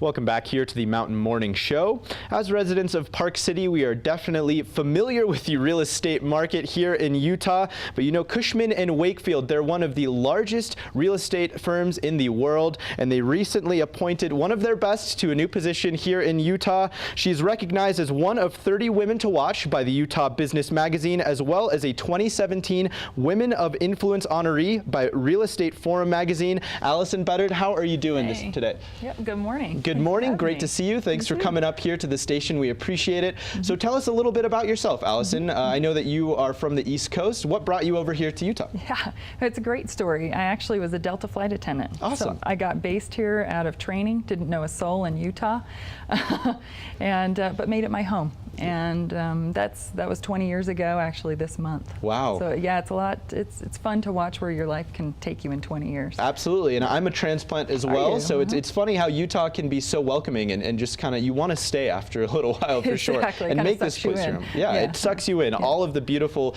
Welcome back here to the Mountain Morning Show. As residents of Park City, we are definitely familiar with the real estate market here in Utah. But you know, Cushman and Wakefield, they're one of the largest real estate firms in the world, and they recently appointed one of their best to a new position here in Utah. She's recognized as one of 30 women to watch by the Utah Business Magazine, as well as a 2017 Women of Influence honoree by Real Estate Forum magazine. Alison, Beddard, how are you doing this today? Yep, good morning. Good morning. Great to see you. Thanks for coming up here to the station. We appreciate it. So tell us a little bit about yourself, Alison. I know that you are from the East Coast. What brought you over here to Utah? Yeah, it's a great story. I actually was a Delta flight attendant. Awesome. So I got based here out of training, didn't know a soul in Utah, but made it my home. And that was 20 years ago, actually, this month. Wow. So yeah, it's a lot. It's fun to watch where your life can take you in 20 years. Absolutely, and I'm a transplant as well, so it's funny how Utah can be so welcoming and just kind of, you want to stay after a little while for sure, and make this place your home. Yeah, it sucks you in. Yeah. All of the beautiful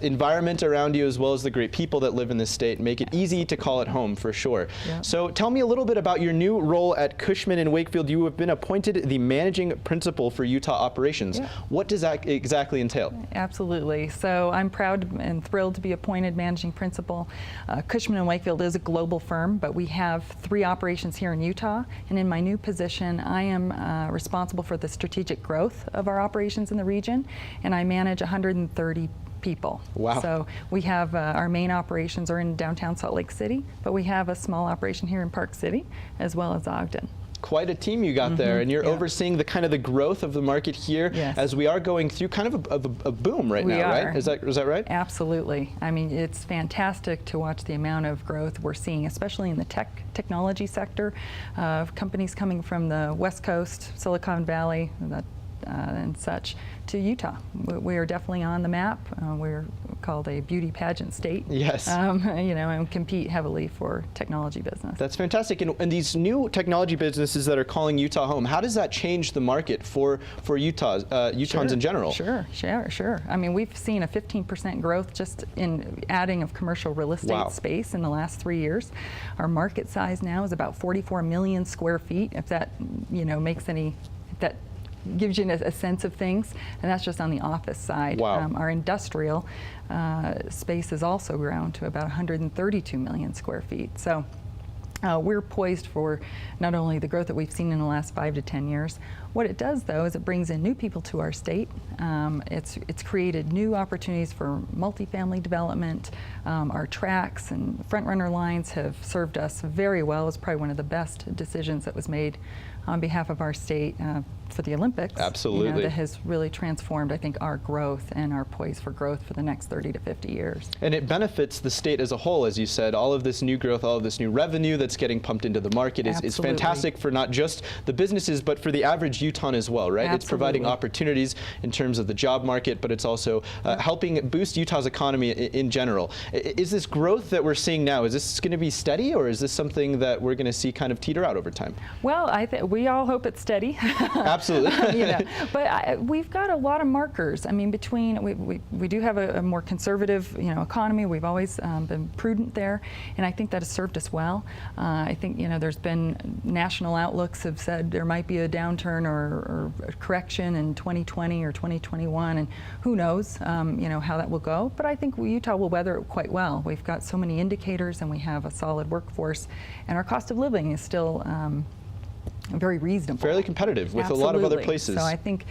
environment around you, as well as the great people that live in this state, make it easy to call it home for sure. Yeah. So tell me a little bit about your new role at Cushman and Wakefield. You have been appointed the managing principal for Utah operations. Yeah. What does that exactly entail? Absolutely. So I'm proud and thrilled to be appointed managing principal. Cushman and Wakefield is a global firm, but we have 3 operations here in Utah. And in my new position, I am responsible for the strategic growth of our operations in the region, and I manage 130 people. Wow. So we have our main operations are in downtown Salt Lake City, but we have a small operation here in Park City, as well as Ogden. Quite a team you got there, and you're overseeing the kind of the growth of the market here as we are going through kind of a boom right now, right? Is that right? Absolutely. I mean, it's fantastic to watch the amount of growth we're seeing, especially in the technology sector. Companies coming from the West Coast, Silicon Valley, and such, to Utah. We are definitely on the map. We're called a beauty pageant state. Yes. You know, and compete heavily for technology business. That's fantastic. And these new technology businesses that are calling Utah home, how does that change the market for Utahns in general? Sure. I mean, we've seen a 15% growth just in adding of commercial real estate space in the last 3 years. Our market size now is about 44 million square feet, if that, you know, makes any, that gives you a sense of things, and that's just on the office side. Wow. Our industrial space has also grown to about 132 million square feet. So we're poised for not only the growth that we've seen in the last 5 to 10 years. What it does, though, is it brings in new people to our state. It's created new opportunities for multifamily development. Our tracks and front runner lines have served us very well. It's probably one of the best decisions that was made on behalf of our state for the Olympics. Absolutely. You know, that has really transformed, I think, our growth and our poise for growth for the next 30 to 50 years. And it benefits the state as a whole, as you said. All of this new growth, all of this new revenue that's getting pumped into the market is fantastic for not just the businesses, but for the average Utahn as well, right? Absolutely. It's providing opportunities in terms of the job market, but it's also helping boost Utah's economy in general. Is this growth that we're seeing now, is this going to be steady, or is this something that we're going to see kind of teeter out over time? Well, we all hope it's steady. Absolutely. You know, but we've got a lot of markers. I mean, we do have a more conservative, you know, economy. We've always been prudent there, and I think that has served us well. I think, you know, there's been national outlooks have said there might be a downturn or a correction in 2020 or 2021, and who knows, you know, how that will go. But I think Utah will weather it quite well. We've got so many indicators, and we have a solid workforce, and our cost of living is still very reasonable. Fairly competitive with a lot of other places. So I think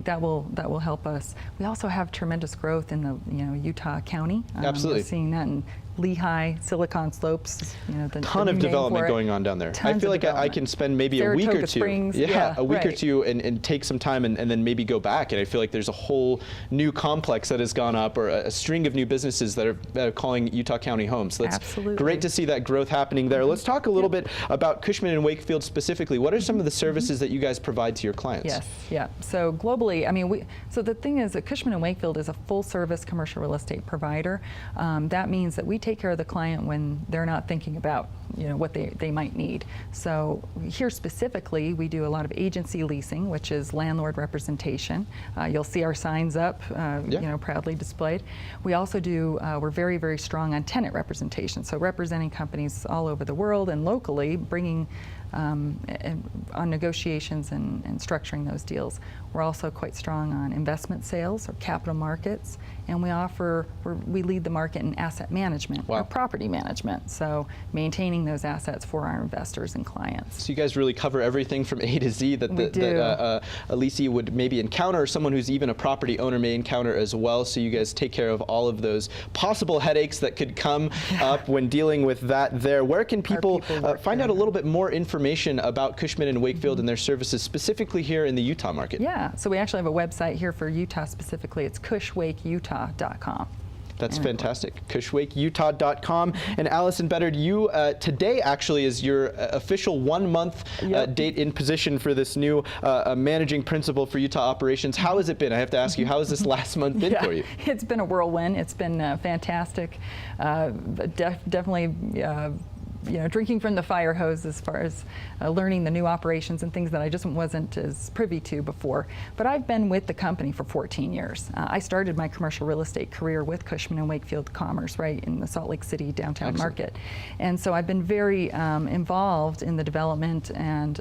that will help us. We also have tremendous growth in the Utah County. Absolutely. We're seeing that in Lehigh, Silicon Slopes. You know, ton of development going on down there. I feel like I can spend maybe a week or two. Springs, a week or two and take some time and then maybe go back. And I feel like there's a whole new complex that has gone up, or a string of new businesses that are calling Utah County home. So that's great to see that growth happening there. Let's talk a little bit about Cushman and Wakefield specifically. What are some of the services that you guys provide to your clients? Yes, yeah. So globally, I mean, so the thing is that Cushman and Wakefield is a full-service commercial real estate provider. That means that we take care of the client when they're not thinking about what they might need. So here specifically, we do a lot of agency leasing, which is landlord representation. You'll see our signs up, proudly displayed. We also do, we're very, very strong on tenant representation. So representing companies all over the world and locally, bringing on negotiations and structuring those deals. We're also quite strong on investment sales or capital markets, and we lead the market in asset management or property management, so maintaining those assets for our investors and clients. So you guys really cover everything from A to Z that Alison would maybe encounter, or someone who's even a property owner may encounter as well, so you guys take care of all of those possible headaches that could come up when dealing with that there. Where can people find out a little bit more information about Cushman and Wakefield and their services specifically here in the Utah market? Yeah, so we actually have a website here for Utah specifically. It's cushwakeutah.com. That's fantastic. Cushwakeutah.com. And Alison Beddard, you today actually is your official 1 month date in position for this new managing principal for Utah operations. How has it been? I have to ask you, how has this last month been for you? It's been a whirlwind. It's been fantastic. Definitely. Drinking from the fire hose as far as learning the new operations and things that I just wasn't as privy to before. But I've been with the company for 14 years. I started my commercial real estate career with Cushman and Wakefield Commerce right in the Salt Lake City downtown market. And so I've been very involved in the development and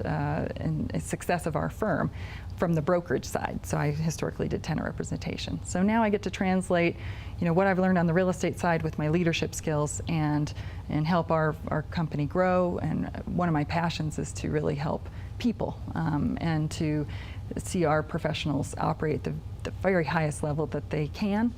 success of our firm from the brokerage side. So I historically did tenant representation. So now I get to translate what I've learned on the real estate side with my leadership skills and help our company grow. And one of my passions is to really help people and to see our professionals operate the very highest level that they can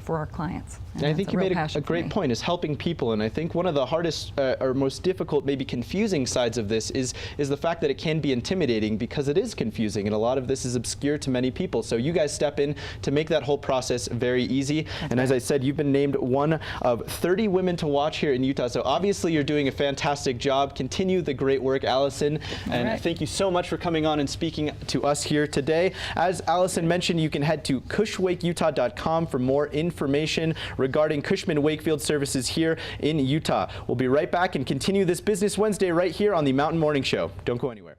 for our clients. And I think you made a great point, is helping people. And I think one of the hardest or most difficult, maybe confusing sides of this is the fact that it can be intimidating because it is confusing and a lot of this is obscure to many people. So you guys step in to make that whole process very easy. And as I said, you've been named one of 30 women to watch here in Utah. So obviously you're doing a fantastic job. Continue the great work, Alison. And thank you so much for coming on and speaking to us here today. As Alison mentioned, you can head to cushwakeutah.com for more information regarding Cushman Wakefield services here in Utah. We'll be right back and continue this Business Wednesday right here on the Mountain Morning Show. Don't go anywhere.